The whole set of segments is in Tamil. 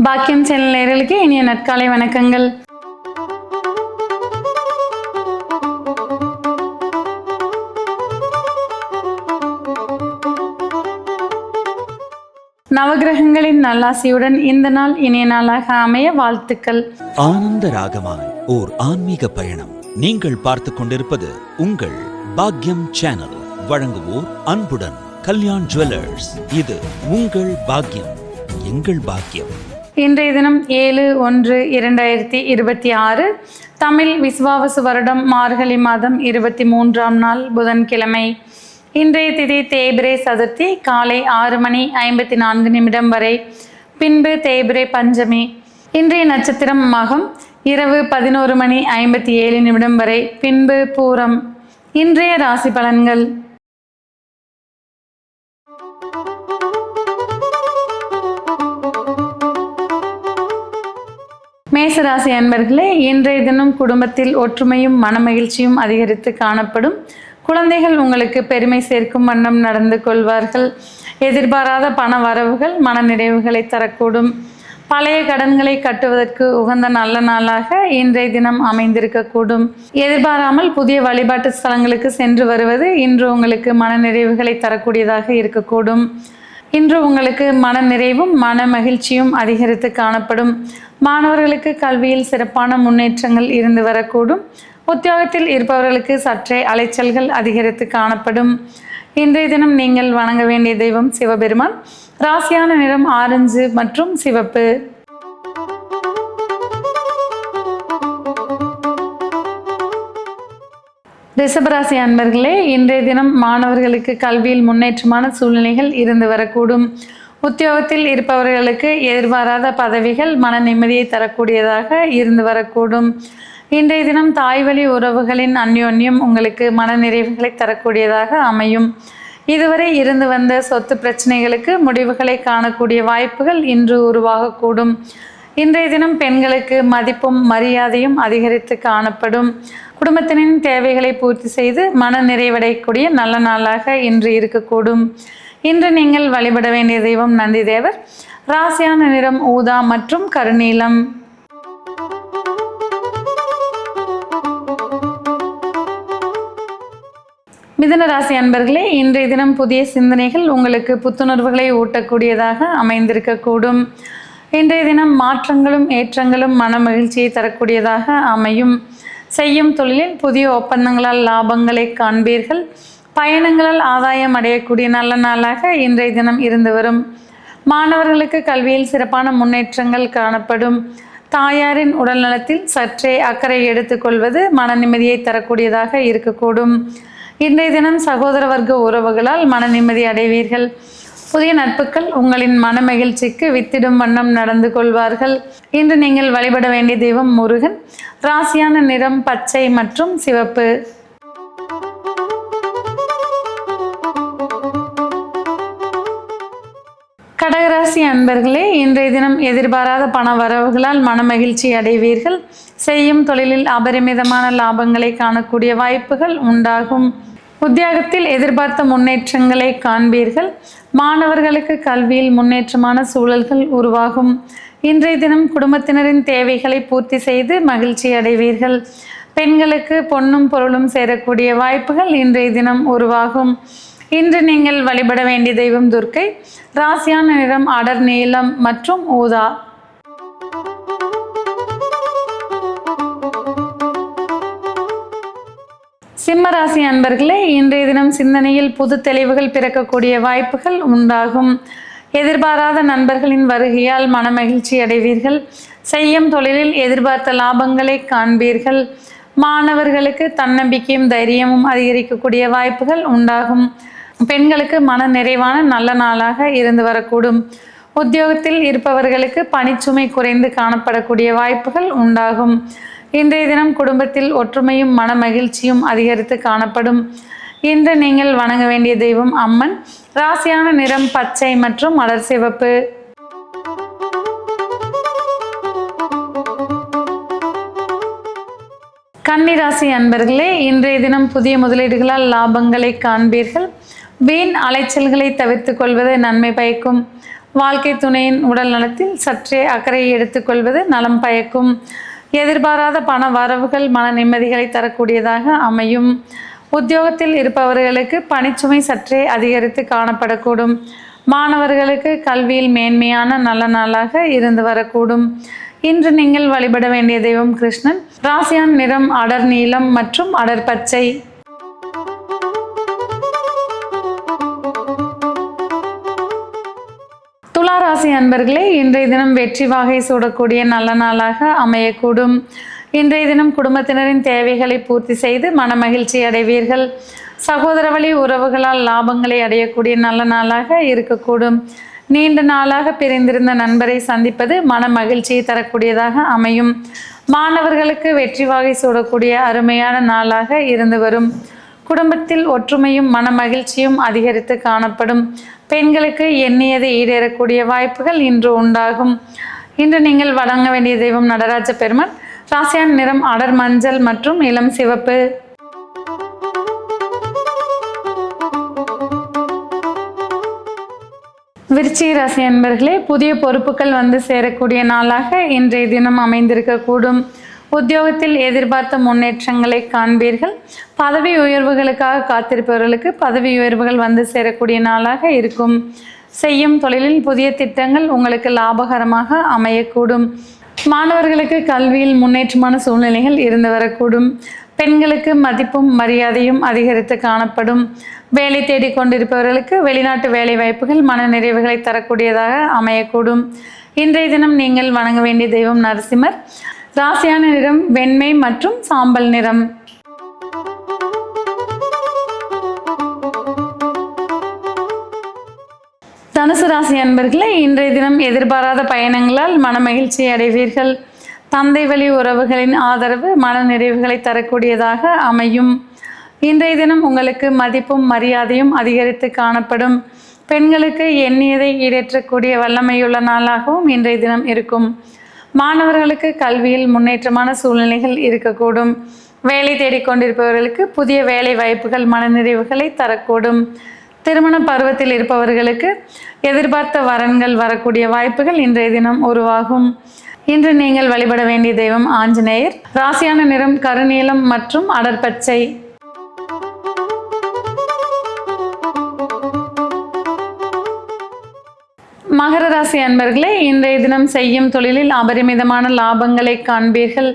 பாக்கியம் சேனல் நேயர்களுக்கு இனிய நற்காலை வணக்கங்கள். நவகிரகங்களின் நல்லாசியுடன் இந்த நாள் இனிய நாளாக அமைய வாழ்த்துக்கள். ஆனந்த ராகமாய் ஓர் ஆன்மீக பயணம். நீங்கள் பார்த்து கொண்டிருப்பது உங்கள் பாக்கியம் சேனல். வழங்குவோர் அன்புடன் கல்யாண் ஜுவல்லர்ஸ். இது உங்கள் பாக்கியம், எங்கள் பாக்கியம். இன்றைய தினம் 7/1/2026 தமிழ் விசுவாவசு வருடம் மார்கழி மாதம் 23ஆம் நாள் புதன்கிழமை. இன்றைய திதி தேய்பிரை சதுர்த்தி காலை 6:54 வரை, பின்பு தேய்பிரை பஞ்சமி. இன்றைய நட்சத்திரம் மகம், இரவு 11:57 வரை, பின்பு பூரம். இன்றைய ராசி பலன்கள். மேசராசி அன்பர்களே, இன்றைய தினம் குடும்பத்தில் ஒற்றுமையும் மனமகிழ்ச்சியும் அதிகரித்து காணப்படும். குழந்தைகள் உங்களுக்கு பெருமை சேர்க்கும் வண்ணம் நடந்து கொள்வார்கள். எதிர்பாராத பண வரவுகள் மன நிறைவுகளை தரக்கூடும். பழைய கடன்களை கட்டுவதற்கு உகந்த நல்ல நாளாக இன்றைய தினம் அமைந்திருக்கக்கூடும். எதிர்பாராமல் புதிய வழிபாட்டு ஸ்தலங்களுக்கு சென்று வருவது இன்று உங்களுக்கு மன நிறைவுகளை தரக்கூடியதாக இருக்கக்கூடும். இன்று உங்களுக்கு மன நிறைவும் மன மகிழ்ச்சியும் அதிகரித்து காணப்படும். மாணவர்களுக்கு கல்வியில் சிறப்பான முன்னேற்றங்கள் இருந்து வரக்கூடும். உத்தியோகத்தில் இருப்பவர்களுக்கு சற்றே அலைச்சல்கள் அதிகரித்து காணப்படும். இன்றைய தினம் நீங்கள் வணங்க வேண்டிய தெய்வம் சிவபெருமான். ராசியான நிறம் ஆரஞ்சு மற்றும் சிவப்பு. ரிஷபராசி அன்பர்களே, இன்றைய தினம் மாணவர்களுக்கு கல்வியில் முன்னேற்றமான சூழ்நிலைகள் இருந்து வரக்கூடும். உத்தியோகத்தில் இருப்பவர்களுக்கு எதிர்பாராத பதவிகள் மன நிம்மதியை தரக்கூடியதாக இருந்து வரக்கூடும். இன்றைய தினம் தாய்வழி உறவுகளின் அந்யோன்யம் உங்களுக்கு மன நிறைவுகளை தரக்கூடியதாக அமையும். இதுவரை இருந்து வந்த சொத்து பிரச்சனைகளுக்கு முடிவுகளை காணக்கூடிய வாய்ப்புகள் இன்று உருவாகக்கூடும். இன்றைய தினம் பெண்களுக்கு மதிப்பும் மரியாதையும் அதிகரித்து காணப்படும். குடும்பத்தினின் தேவைகளை பூர்த்தி செய்து மன நிறைவடையக்கூடிய நல்ல நாளாக இன்று இருக்கக்கூடும். இன்று நீங்கள் வழிபட வேண்டிய தெய்வம் நந்தி தேவர். ராசியான நிறம் ஊதா மற்றும் கருநீலம். மிதுன ராசி அன்பர்களே, இன்றைய தினம் புதிய சிந்தனைகள் உங்களுக்கு புத்துணர்வுகளை ஊட்டக்கூடியதாக அமைந்திருக்கக்கூடும். இன்றைய தினம் மாற்றங்களும் ஏற்றங்களும் மன மகிழ்ச்சியை தரக்கூடியதாக அமையும். செய்யும் தொழிலில் புதிய ஒப்பந்தங்களால் லாபங்களை காண்பீர்கள். பயணங்களால் ஆதாயம் அடையக்கூடிய நல்ல நாளாக இன்றைய தினம் இருந்து வரும். மாணவர்களுக்கு கல்வியில் சிறப்பான முன்னேற்றங்கள் காணப்படும். தாயாரின் உடல் நலத்தில் சற்றே அக்கறை எடுத்துக்கொள்வது மன நிம்மதியை தரக்கூடியதாக இருக்கக்கூடும். இன்றைய தினம் சகோதர வர்க்க உறவுகளால் மன நிம்மதி அடைவீர்கள். புதிய நட்புகள் உங்களின் மன மகிழ்ச்சிக்கு வித்திடும் வண்ணம் நடந்து கொள்வார்கள். இன்று நீங்கள் வழிபட வேண்டிய தெய்வம் முருகன். ராசியான நிறம் பச்சை மற்றும் சிவப்பு. கடகராசி அன்பர்களே, இன்றைய தினம் எதிர்பாராத பண வரவுகளால் மன மகிழ்ச்சி அடைவீர்கள். செய்யும் தொழிலில் அபரிமிதமான லாபங்களை காணக்கூடிய வாய்ப்புகள் உண்டாகும். உத்தியோகத்தில் எதிர்பார்த்த முன்னேற்றங்களை காண்பீர்கள். மாணவர்களுக்கு கல்வியில் முன்னேற்றமான சூழல்கள் உருவாகும். இன்றைய தினம் குடும்பத்தினரின் தேவைகளை பூர்த்தி செய்து மகிழ்ச்சி அடைவீர்கள். பெண்களுக்கு பொன்னும் பொருளும் சேரக்கூடிய வாய்ப்புகள் இன்றைய தினம் உருவாகும். இன்று நீங்கள் வழிபட வேண்டிய தெய்வம் துர்க்கை. ராசியான நிறம் அடர் நீலம் மற்றும் ஊதா. சிம்மராசி அன்பர்களே, இன்றைய தினம் சிந்தனையில் புது தெளிவுகள் பிறக்கக்கூடிய வாய்ப்புகள் உண்டாகும். எதிர்பாராத நண்பர்களின் வருகையால் மனமகிழ்ச்சி அடைவீர்கள். செய்யும் தொழிலில் எதிர்பார்த்த லாபங்களை காண்பீர்கள். மாணவர்களுக்கு தன்னம்பிக்கையும் தைரியமும் அதிகரிக்கக்கூடிய வாய்ப்புகள் உண்டாகும். பெண்களுக்கு மன நிறைவான நல்ல நாளாக இருந்து வரக்கூடும். உத்தியோகத்தில் இருப்பவர்களுக்கு பணிச்சுமை குறைந்து காணப்படக்கூடிய வாய்ப்புகள் உண்டாகும். இன்றைய தினம் குடும்பத்தில் ஒற்றுமையும் மன மகிழ்ச்சியும் அதிகரித்து காணப்படும். இன்று நீங்கள் வணங்க வேண்டிய தெய்வம் அம்மன். ராசியான நிறம் பச்சை மற்றும் மலர் சிவப்பு. கன்னிராசி அன்பர்களே, இன்றைய தினம் புதிய முதலீடுகளால் லாபங்களை காண்பீர்கள். வீண் அலைச்சல்களை தவிர்த்து கொள்வது நன்மை பயக்கும். வாழ்க்கை துணையின் உடல் நலத்தில் சற்றே அக்கறையை எடுத்துக்கொள்வது நலம் பயக்கும். எதிர்பாராத பண வரவுகள் மன நிம்மதிகளை தரக்கூடியதாக அமையும். உத்தியோகத்தில் இருப்பவர்களுக்கு பணிச்சுமை சற்றே அதிகரித்து காணப்படக்கூடும். மாணவர்களுக்கு கல்வியில் மேன்மையான நல்ல நாளாக இருந்து வரக்கூடும். இன்று நீங்கள் வழிபட வேண்டிய தெய்வம் கிருஷ்ணன். ராசியான் நிறம் அடர் நீலம் மற்றும் அடர் பச்சை. துலா ராசி அன்பர்களே, இன்றைய தினம் வெற்றி வாகை சூடக்கூடிய நல்ல நாளாக அமையக்கூடும். இன்றைய தினம் குடும்பத்தினரின் தேவைகளை பூர்த்தி செய்து மன மகிழ்ச்சி அடைவீர்கள். சகோதர வழி உறவுகளால் லாபங்களை அடையக்கூடிய நல்ல நாளாக இருக்கக்கூடும். நீண்ட நாளாக பிரிந்திருந்த நண்பரை சந்திப்பது மன மகிழ்ச்சியை தரக்கூடியதாக அமையும். மாணவர்களுக்கு வெற்றி வாகை சூடக்கூடிய அருமையான நாளாக இருந்து வரும். குடும்பத்தில் ஒற்றுமையும் மன மகிழ்ச்சியும் அதிகரித்து காணப்படும். பெண்களுக்கு எண்ணியது ஈடேறக்கூடிய வாய்ப்புகள் இன்று உண்டாகும். இன்று நீங்கள் வணங்க வேண்டிய தெய்வம் நடராஜ பெருமான். ராசியான் நிறம் அடர் மஞ்சள் மற்றும் இளம் சிவப்பு. விருச்சிக ராசி அன்பர்களே, புதிய பொறுப்புகள் வந்து சேரக்கூடிய நாளாக இன்றைய தினம் அமைந்திருக்கக்கூடும். உத்தியோகத்தில் எதிர்பார்த்த முன்னேற்றங்களை காண்பீர்கள். பதவி உயர்வுகளுக்காக காத்திருப்பவர்களுக்கு பதவி உயர்வுகள் வந்து சேரக்கூடிய நாளாக இருக்கும். செய்யும் தொழிலில் புதிய திட்டங்கள் உங்களுக்கு லாபகரமாக அமையக்கூடும். மாணவர்களுக்கு கல்வியில் முன்னேற்றமான சூழ்நிலைகள் இருந்து வரக்கூடும். பெண்களுக்கு மதிப்பும் மரியாதையும் அதிகரித்து காணப்படும். வேலை தேடிக் கொண்டிருப்பவர்களுக்கு வெளிநாட்டு வேலை வாய்ப்புகள் மன நிறைவுகளை தரக்கூடியதாக அமையக்கூடும். இன்றைய தினம் நீங்கள் வணங்க வேண்டிய தெய்வம் நரசிம்மர். ராசியான நிறம் வெண்மை மற்றும் சாம்பல் நிறம். தனுசு ராசி அன்பர்களே, இன்றைய தினம் எதிர்பாராத பயணங்களால் மன மகிழ்ச்சி அடைவீர்கள். தந்தை வழி உறவுகளின் ஆதரவு மன நிறைவுகளை தரக்கூடியதாக அமையும். இன்றைய தினம் உங்களுக்கு மதிப்பும் மரியாதையும் அதிகரித்து காணப்படும். பெண்களுக்கு எண்ணியதை ஈடேற்றக்கூடிய வல்லமையுள்ள நாளாகவும் இன்றைய தினம் இருக்கும். மாணவர்களுக்கு கல்வியில் முன்னேற்றமான சூழ்நிலைகள் இருக்கக்கூடும். வேலை தேடிக்கொண்டிருப்பவர்களுக்கு புதிய வேலை வாய்ப்புகள் மனநிறைவுகளை தரக்கூடும். திருமண பருவத்தில் இருப்பவர்களுக்கு எதிர்பார்த்த வரன்கள் வரக்கூடிய வாய்ப்புகள் இன்றைய தினம் உருவாகும். இன்று நீங்கள் வழிபட வேண்டிய தெய்வம் ஆஞ்சநேயர். ராசியான நிறம் கருநீலம் மற்றும் அடர் பச்சை. மகர ராசி அன்பர்களே, இன்றைய தினம் செய்யும் தொழிலில் அபரிமிதமான லாபங்களை காண்பீர்கள்.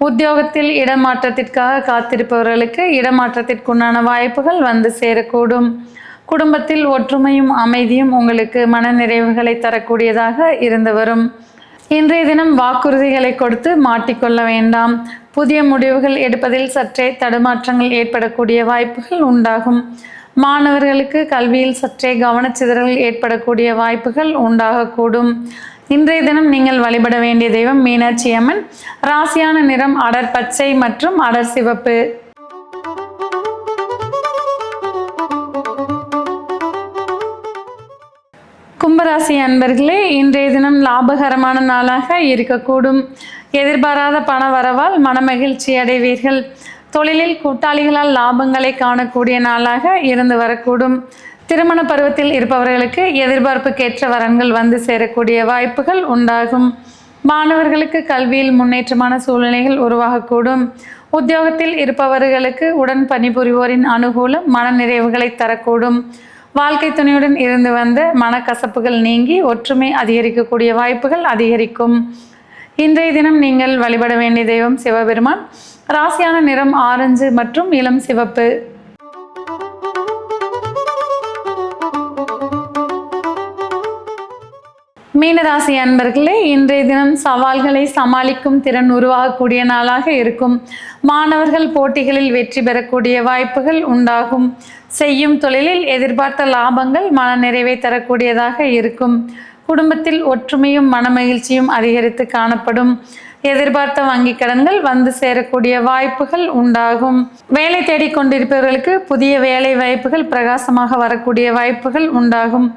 உத்தியோகத்தில் இடமாற்றத்திற்காக காத்திருப்பவர்களுக்கு இடமாற்றத்திற்குண்டான வாய்ப்புகள் வந்து சேரக்கூடும். குடும்பத்தில் ஒற்றுமையும் அமைதியும் உங்களுக்கு மன நிறைவுகளை தரக்கூடியதாக இருந்து வரும். இன்றைய தினம் வாக்குறுதிகளை கொடுத்து மாட்டிக்கொள்ள வேண்டாம். புதிய முடிவுகள் எடுப்பதில் சற்றே தடுமாற்றங்கள் ஏற்படக்கூடிய வாய்ப்புகள் உண்டாகும். மாணவர்களுக்கு கல்வியில் சற்றே கவனச்சிதறல் ஏற்படக்கூடிய வாய்ப்புகள் உண்டாகக்கூடும். இன்றைய தினம் நீங்கள் வழிபட வேண்டிய தெய்வம் மீனாட்சி அம்மன். ராசியான நிறம் அடர் பச்சை மற்றும் அடர் சிவப்பு. கும்பராசி அன்பர்களே, இன்றைய தினம் லாபகரமான நாளாக இருக்கக்கூடும். எதிர்பாராத பண வரவால் மனமகிழ்ச்சி அடைவீர்கள். தொழிலில் கூட்டாளிகளால் லாபங்களை காணக்கூடிய நாளாக இருந்து வரக்கூடும். திருமண பருவத்தில் இருப்பவர்களுக்கு எதிர்பார்ப்புக்கேற்ற வரன்கள் வந்து சேரக்கூடிய வாய்ப்புகள் உண்டாகும். மாணவர்களுக்கு கல்வியில் முன்னேற்றமான சூழ்நிலைகள் உருவாகக்கூடும். உத்தியோகத்தில் இருப்பவர்களுக்கு உடன் பணிபுரிவோரின் அனுகூலம் மன நிறைவுகளை தரக்கூடும். வாழ்க்கை துணையுடன் இருந்து வந்த மனக்கசப்புகள் நீங்கி ஒற்றுமை அதிகரிக்கக்கூடிய வாய்ப்புகள் அதிகரிக்கும். இன்றைய தினம் நீங்கள் வழிபட வேண்டிய தெய்வம் சிவபெருமான். ராசியான நிறம் ஆரஞ்சு மற்றும் இளம் சிவப்பு. மீனராசி அன்பர்களே, இன்றைய தினம் சவால்களை சமாளிக்கும் திறன் உருவாகக்கூடிய நாளாக இருக்கும். மாணவர்கள் போட்டிகளில் வெற்றி பெறக்கூடிய வாய்ப்புகள் உண்டாகும். செய்யும் தொழிலில் எதிர்பார்த்த லாபங்கள் மன நிறைவை தரக்கூடியதாக இருக்கும். குடும்பத்தில் ஒற்றுமையும் மனமகிழ்ச்சியும் அதிகரித்து காணப்படும். எதிர்பார்த்த வங்கி கடன்கள் வந்து சேரக்கூடிய வாய்ப்புகள் உண்டாகும். வேலை தேடிக்கொண்டிருப்பவர்களுக்கு புதிய வேலை வாய்ப்புகள் பிரகாசமாக வரக்கூடிய வாய்ப்புகள் உண்டாகும்.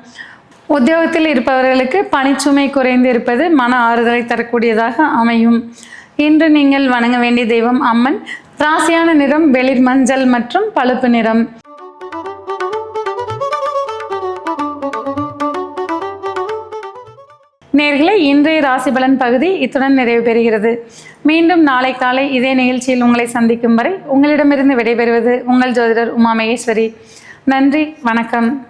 உத்தியோகத்தில் இருப்பவர்களுக்கு பணிச்சுமை குறைந்து இருப்பது மன ஆறுதலை தரக்கூடியதாக அமையும். இன்று நீங்கள் வணங்க வேண்டிய தெய்வம் அம்மன். ராசியான நிறம் வெளிர் மஞ்சள் மற்றும் பழுப்பு நிறம். நேயர்களே, இன்றைய ராசி பலன் பகுதி இத்துடன் நிறைவு பெறுகிறது. மீண்டும் நாளை காலை இதே நிகழ்ச்சியில் உங்களை சந்திக்கும் வரை உங்களிடமிருந்து விடைபெறுவது உங்கள் ஜோதிடர் உமா மகேஸ்வரி. நன்றி, வணக்கம்.